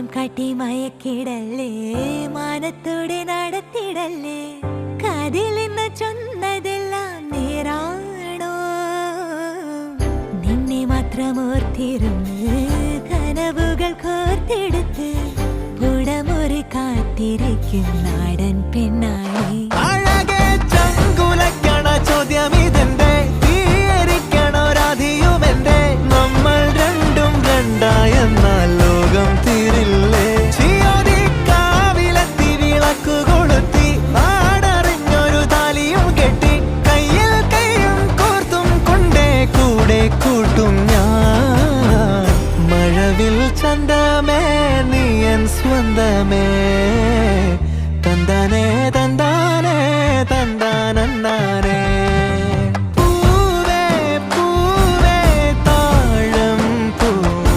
മായം കാട്ടി മയക്കിടല്ലേ, മാനത്തോടെ നടത്തിടല്ലേ. കതിലെന്ന് ചൊന്നതെല്ലാം നേരാണോ? നിന്നെ മാത്രം ഓർത്തിരുന്ന് കനവുകൾ കോർത്തെടുത്ത് പുടമുറി കാത്തിരിക്കും നാടൻ പെണ്ണായി. അഴകെ ചങ്കുലക്കണ ചോദ്യം ഇതെന്റെ, തീയരിക്കണോ രാധിയുമെന്റെ. നമ്മൾ രണ്ടും രണ്ടായെന്നാൽ ലോകം തീരില്ലേ? ചിയോദിക്കാവിലെത്തി വിളക്കു കൊളുത്തി നാടറിഞ്ഞൊരു താലിയും കെട്ടി കയ്യിൽ കൈയും കോർത്തും കൊണ്ടേ കൂടെ കൂട്ടും ഞാൻ. മഴവിൽ ചന്തമേ നീയൻ സ്വന്തമേ.